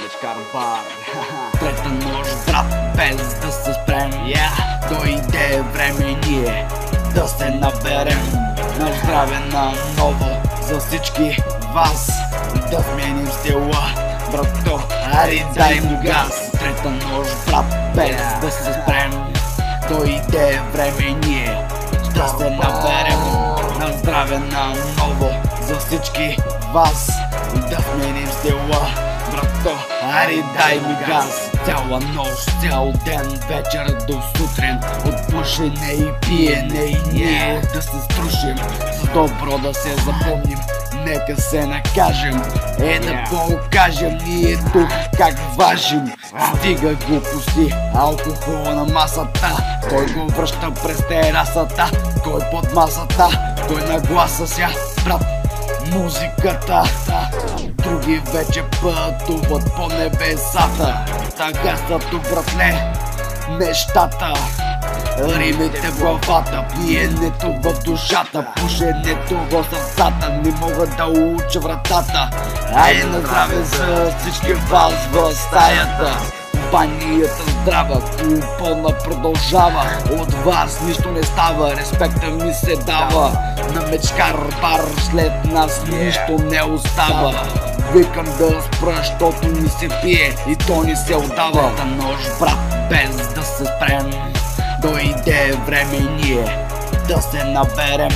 Мечкар бар. Трета нощ, брат, без да се спрем. Дойде време ние да се наберем. На здраве на ново за всички вас. Да сменим стила, брато, ари дай му газ. Трета нощ, брат, без да се спрем. Дойде време ние да се наберем. На здраве на ново за всички вас. Да сменим стила, брато, ари дай ми газ. Цяла нощ, цял ден, вечер до сутрин, от пушене и пиене и ние да се струшим. За добро да се запомним, нека се накажем. Да покажем ние тук как важим. Стига глупости, алкохол на масата. Кой го връща през терасата, кой под масата, кой на гласа ся, брат, музиката. Други вече пътуват по небесата. Така са тук, братле, нещата. Римите в главата, пиенето в душата, пушенето в сърцата. Не мога да уча вратата. Ай на здраве за всички вас в стаята. Компанията здрава, купона продължава. От вас нищо не става, респекта ми се дава. На Мечкар бар след нас нищо не остава. Викам да спра, защото ни се пие и то ни се отдава. Трета нощ, брат, без да се спрем. Дойде време ние да се наберем.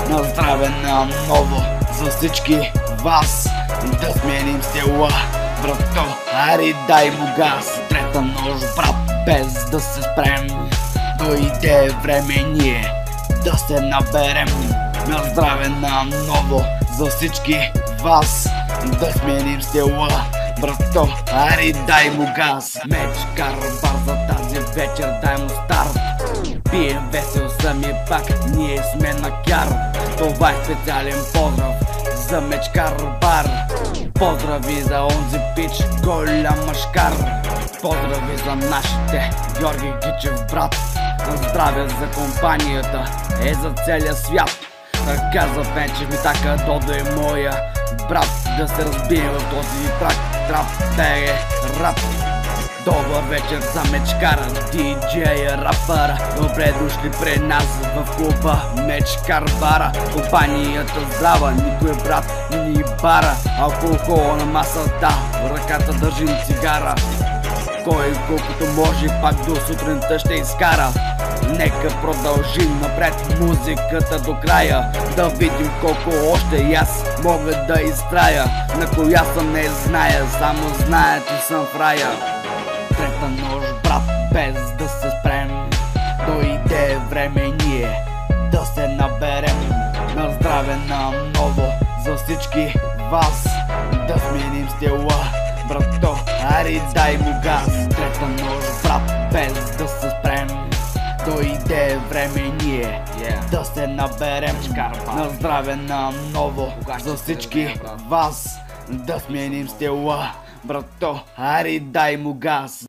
На здраве на ново за всички вас. Да сменим стила, брато, ари дай му газ. Трета нощ, брат, без да се спрем. Дойде време ние да се наберем. На здраве на ново за всички вас. Да сменим стила, брато, ари дай му газ. Мечкар бар за тази вечер, дай му старт. Пием весел сами пак, ние сме на кяр. Това е специален поздрав за Мечкар бар. Поздрави за онзи пич, голям мъжкар. Поздрави за нашите Георги Гичев брат. На здраве за компанията, за целия свят. Така за пенче ми така Додо е моя брат. Да се разбием в този трап, рап. Добър вечер за Мечкара, диджея, рапъра. Добре дошли при нас в клуба Мечкар бара. Компанията здрава, никой брат ни бара. Алкохол на масата, в ръката държим цигара. Кой колкото може пак до сутринта ще изкара. Нека продължим напред музиката до края. Да видим колко още и аз мога да изтрая. На коя съм не зная, само зная, че съм в рая. Трета нощ, брат, без да се спрем. Дойде време ние да се наберем. На здраве на ново за всички вас. Да сменим стила, брато, ари дай му газ. Трета нощ, брат, без да се спрем. Дойде време ние да се наберем. На здраве на ново за всички вас. Да сменим стила, брато, ари дай му газ.